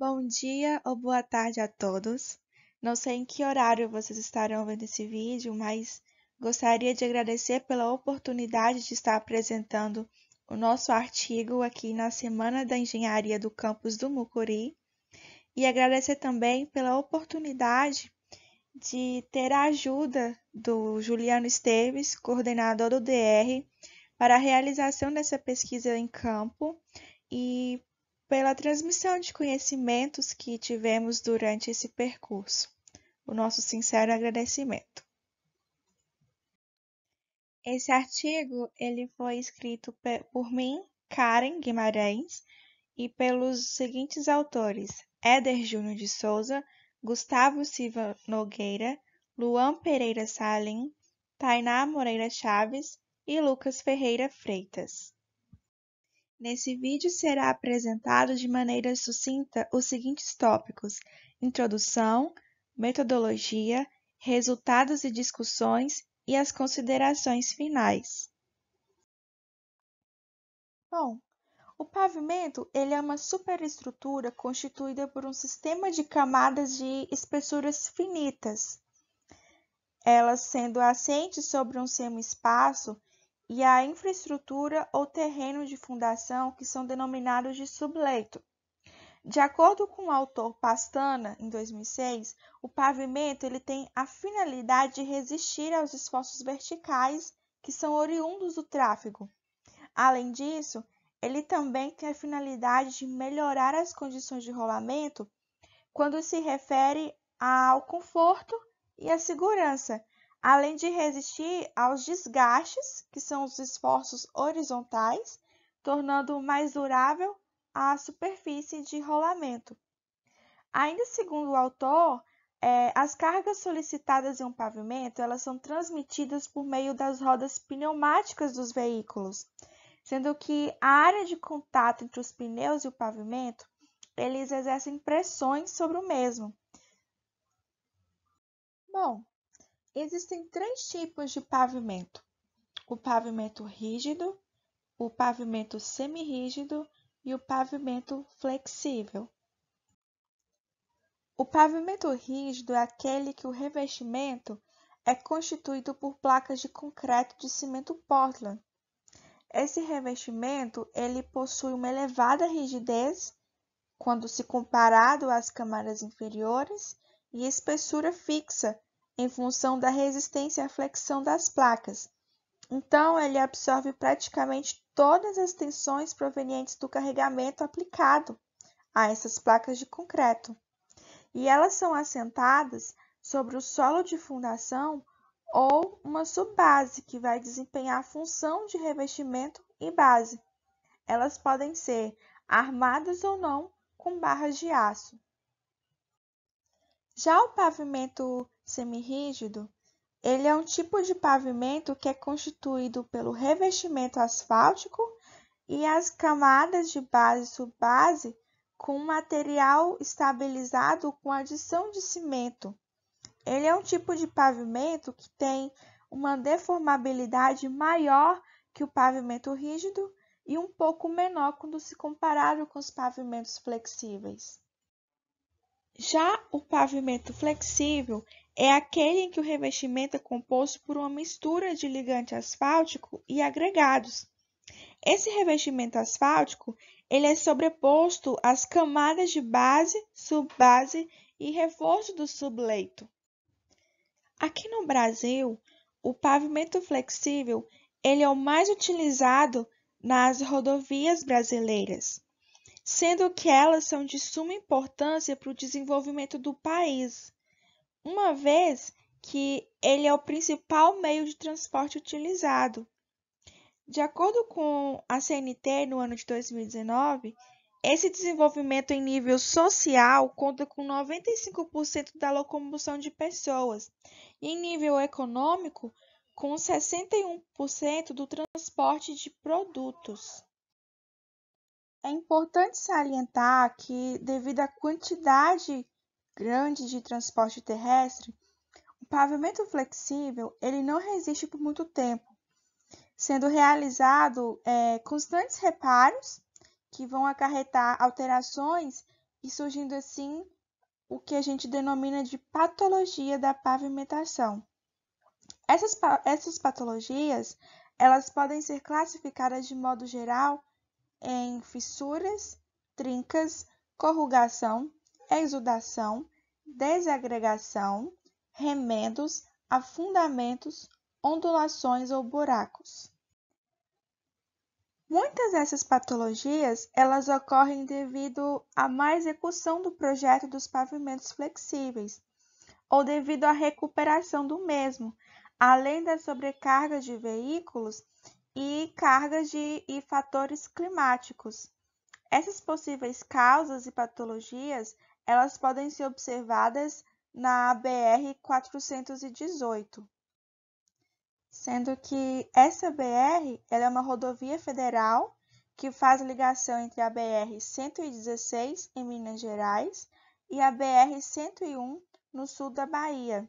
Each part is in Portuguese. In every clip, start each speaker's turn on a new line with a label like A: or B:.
A: Bom dia ou boa tarde a todos. Não sei em que horário vocês estarão vendo esse vídeo, mas gostaria de agradecer pela oportunidade de estar apresentando o nosso artigo aqui na Semana da Engenharia do campus do Mucuri e agradecer também pela oportunidade de ter a ajuda do Juliano Esteves, coordenador do DR, para a realização dessa pesquisa em campo e pela transmissão de conhecimentos que tivemos durante esse percurso. O nosso sincero agradecimento. Esse artigo ele foi escrito por mim, Karen Guimarães, e pelos seguintes autores: Éder Júnior de Souza, Gustavo Silva Nogueira, Luan Pereira Salim, Tainá Moreira Chaves e Lucas Ferreira Freitas. Nesse vídeo será apresentado de maneira sucinta os seguintes tópicos: introdução, metodologia, resultados e discussões e as considerações finais. Bom, o pavimento ele é uma superestrutura constituída por um sistema de camadas de espessuras finitas, elas sendo assentes sobre um semi-espaço e a infraestrutura ou terreno de fundação que são denominados de subleito. De acordo com o autor Pastana, em 2006, o pavimento ele tem a finalidade de resistir aos esforços verticais que são oriundos do tráfego. Além disso, ele também tem a finalidade de melhorar as condições de rolamento quando se refere ao conforto e à segurança, além de resistir aos desgastes, que são os esforços horizontais, tornando mais durável a superfície de rolamento. Ainda segundo o autor, as cargas solicitadas em um pavimento elas são transmitidas por meio das rodas pneumáticas dos veículos, sendo que a área de contato entre os pneus e o pavimento eles exercem pressões sobre o mesmo. Bom, existem três tipos de pavimento: o pavimento rígido, o pavimento semirrígido e o pavimento flexível. O pavimento rígido é aquele que o revestimento é constituído por placas de concreto de cimento Portland. Esse revestimento ele possui uma elevada rigidez quando se comparado às camadas inferiores e espessura fixa em função da resistência à flexão das placas. Então, ele absorve praticamente todas as tensões provenientes do carregamento aplicado a essas placas de concreto. E elas são assentadas sobre o solo de fundação ou uma subbase que vai desempenhar a função de revestimento e base. Elas podem ser armadas ou não com barras de aço. Já o pavimento semirrígido, ele é um tipo de pavimento que é constituído pelo revestimento asfáltico e as camadas de base e subbase com material estabilizado com adição de cimento. Ele é um tipo de pavimento que tem uma deformabilidade maior que o pavimento rígido e um pouco menor quando se comparado com os pavimentos flexíveis. Já o pavimento flexível é aquele em que o revestimento é composto por uma mistura de ligante asfáltico e agregados. Esse revestimento asfáltico ele é sobreposto às camadas de base, subbase e reforço do subleito. Aqui no Brasil, o pavimento flexível ele é o mais utilizado nas rodovias brasileiras, sendo que elas são de suma importância para o desenvolvimento do país, uma vez que ele é o principal meio de transporte utilizado. De acordo com a CNT, no ano de 2019, esse desenvolvimento em nível social conta com 95% da locomoção de pessoas e em nível econômico com 61% do transporte de produtos. É importante salientar que, devido à quantidade grande de transporte terrestre, o pavimento flexível ele não resiste por muito tempo, sendo realizado constantes reparos que vão acarretar alterações e surgindo assim o que a gente denomina de patologia da pavimentação. Essas patologias, elas podem ser classificadas de modo geral em fissuras, trincas, corrugação, exudação, desagregação, remendos, afundamentos, ondulações ou buracos. Muitas dessas patologias, elas ocorrem devido à má execução do projeto dos pavimentos flexíveis ou devido à recuperação do mesmo, além da sobrecarga de veículos e cargas e fatores climáticos. Essas possíveis causas e patologias, elas podem ser observadas na BR-418, sendo que essa BR ela é uma rodovia federal que faz ligação entre a BR-116 em Minas Gerais e a BR-101 no sul da Bahia,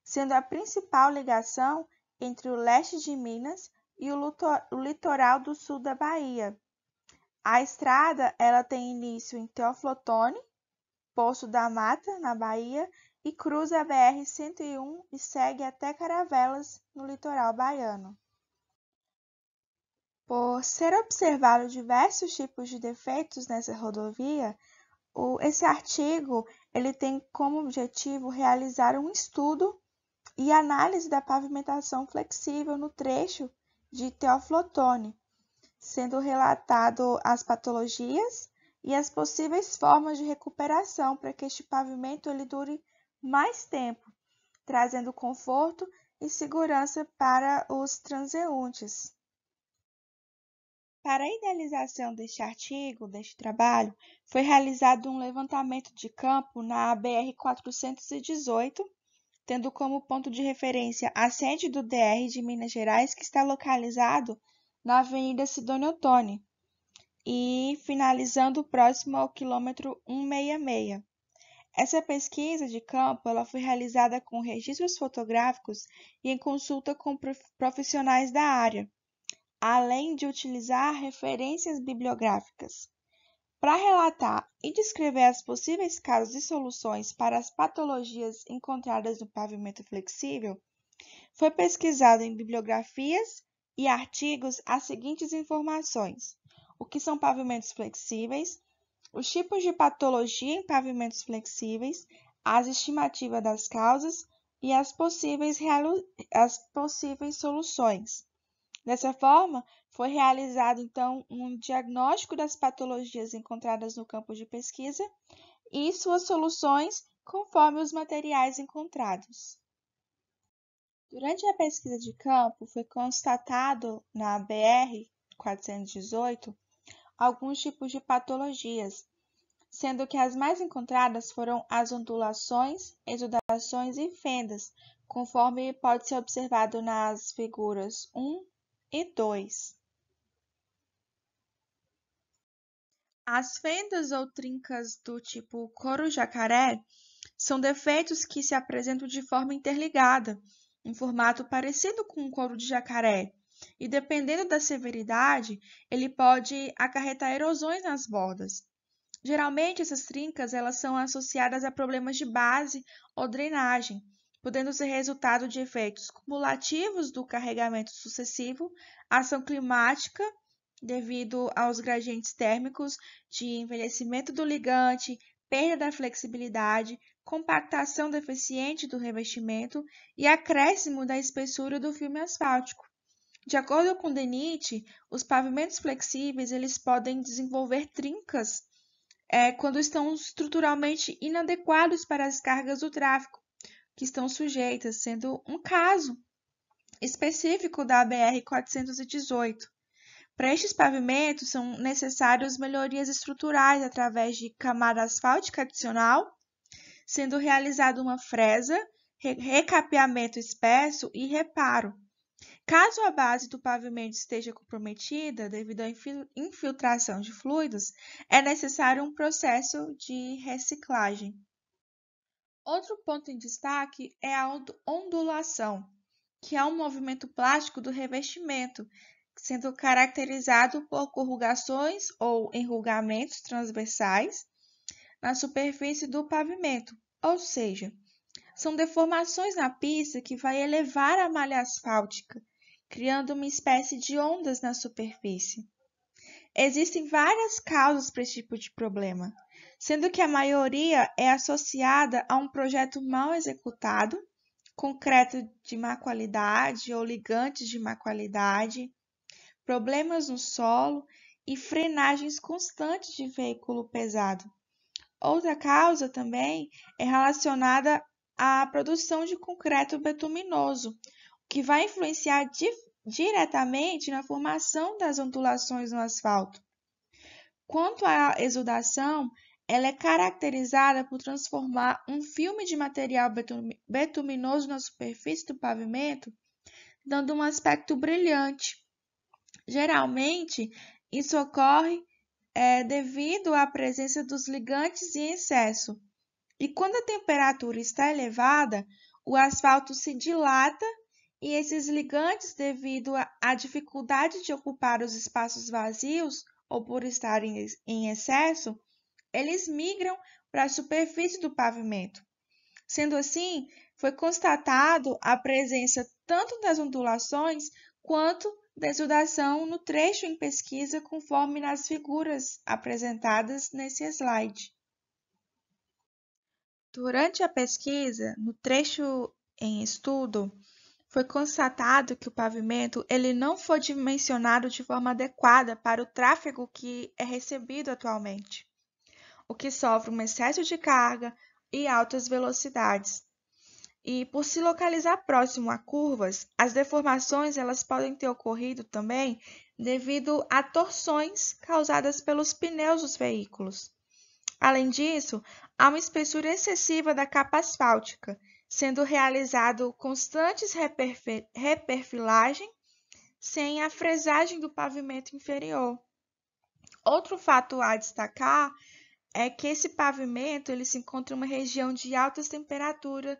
A: sendo a principal ligação entre o leste de Minas e o litoral do sul da Bahia. A estrada ela tem início em Teófilo Otoni, Poço da Mata, na Bahia, e cruza a BR-101 e segue até Caravelas, no litoral baiano. Por ser observado diversos tipos de defeitos nessa rodovia, esse artigo ele tem como objetivo realizar um estudo e análise da pavimentação flexível no trecho de Teófilo Otoni, sendo relatado as patologias e as possíveis formas de recuperação para que este pavimento ele dure mais tempo, trazendo conforto e segurança para os transeuntes. Para a idealização deste artigo, deste trabalho, foi realizado um levantamento de campo na BR-418, tendo como ponto de referência a sede do DR de Minas Gerais, que está localizado na Avenida Sidônio Otoni, e finalizando próximo ao quilômetro 166. Essa pesquisa de campo ela foi realizada com registros fotográficos e em consulta com profissionais da área, além de utilizar referências bibliográficas. Para relatar e descrever as possíveis causas e soluções para as patologias encontradas no pavimento flexível, foi pesquisado em bibliografias e artigos as seguintes informações: o que são pavimentos flexíveis, os tipos de patologia em pavimentos flexíveis, as estimativas das causas e as possíveis soluções. Dessa forma, foi realizado então um diagnóstico das patologias encontradas no campo de pesquisa e suas soluções conforme os materiais encontrados. Durante a pesquisa de campo, foi constatado na BR-418 alguns tipos de patologias, sendo que as mais encontradas foram as ondulações, exudações e fendas, conforme pode ser observado nas figuras 1 e 2. As fendas ou trincas do tipo couro-jacaré são defeitos que se apresentam de forma interligada, em formato parecido com um couro de jacaré, e dependendo da severidade, ele pode acarretar erosões nas bordas. Geralmente, essas trincas elas são associadas a problemas de base ou drenagem, podendo ser resultado de efeitos cumulativos do carregamento sucessivo, ação climática, devido aos gradientes térmicos de envelhecimento do ligante, perda da flexibilidade, compactação deficiente do revestimento e acréscimo da espessura do filme asfáltico. De acordo com DENIT, os pavimentos flexíveis eles podem desenvolver trincas quando estão estruturalmente inadequados para as cargas do tráfego que estão sujeitas, sendo um caso específico da BR-418. Para estes pavimentos, são necessárias melhorias estruturais através de camada asfáltica adicional, sendo realizada uma fresa, recapeamento espesso e reparo. Caso a base do pavimento esteja comprometida devido à infiltração de fluidos, é necessário um processo de reciclagem. Outro ponto em destaque é a ondulação, que é um movimento plástico do revestimento, sendo caracterizado por corrugações ou enrugamentos transversais na superfície do pavimento, ou seja, são deformações na pista que vai elevar a malha asfáltica, criando uma espécie de ondas na superfície. Existem várias causas para esse tipo de problema, sendo que a maioria é associada a um projeto mal executado, concreto de má qualidade ou ligantes de má qualidade, problemas no solo e frenagens constantes de veículo pesado. Outra causa também é relacionada à produção de concreto betuminoso, o que vai influenciar diretamente na formação das ondulações no asfalto. Quanto à exudação, ela é caracterizada por transformar um filme de material betuminoso na superfície do pavimento, dando um aspecto brilhante. Geralmente, isso ocorre devido à presença dos ligantes em excesso. E quando a temperatura está elevada, o asfalto se dilata e esses ligantes, devido à dificuldade de ocupar os espaços vazios ou por estarem em excesso, eles migram para a superfície do pavimento. Sendo assim, foi constatado a presença tanto das ondulações quanto da exudação no trecho em pesquisa, conforme nas figuras apresentadas nesse slide. Durante a pesquisa, no trecho em estudo, foi constatado que o pavimento ele não foi dimensionado de forma adequada para o tráfego que é recebido atualmente, o que sofre um excesso de carga e altas velocidades. E por se localizar próximo a curvas, as deformações elas podem ter ocorrido também devido a torções causadas pelos pneus dos veículos. Além disso, há uma espessura excessiva da capa asfáltica, sendo realizado constantes reperfilagem sem a fresagem do pavimento inferior. Outro fato a destacar é que esse pavimento ele se encontra em uma região de altas temperaturas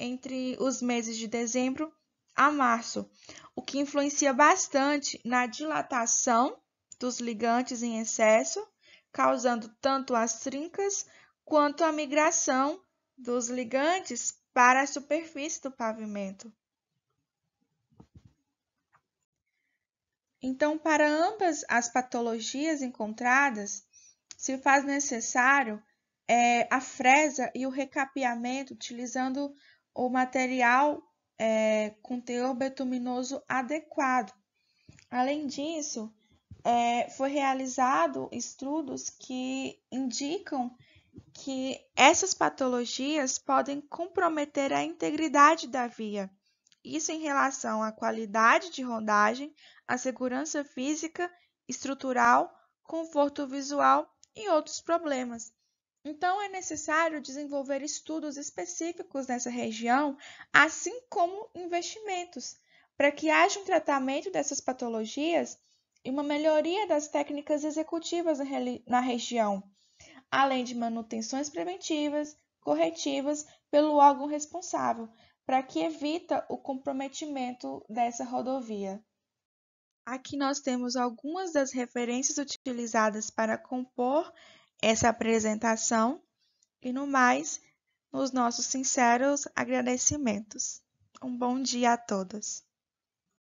A: entre os meses de dezembro a março, o que influencia bastante na dilatação dos ligantes em excesso, causando tanto as trincas quanto a migração dos ligantes para a superfície do pavimento. Então, para ambas as patologias encontradas, se faz necessário a fresa e o recapeamento utilizando o material com teor betuminoso adequado. Além disso, foi realizado estudos que indicam que essas patologias podem comprometer a integridade da via. Isso em relação à qualidade de rodagem, à segurança física, estrutural, conforto visual e outros problemas. Então, é necessário desenvolver estudos específicos nessa região, assim como investimentos, para que haja um tratamento dessas patologias e uma melhoria das técnicas executivas na região, além de manutenções preventivas, corretivas pelo órgão responsável, para que evita o comprometimento dessa rodovia. Aqui nós temos algumas das referências utilizadas para compor essa apresentação e, no mais, os nossos sinceros agradecimentos. Um bom dia a todos.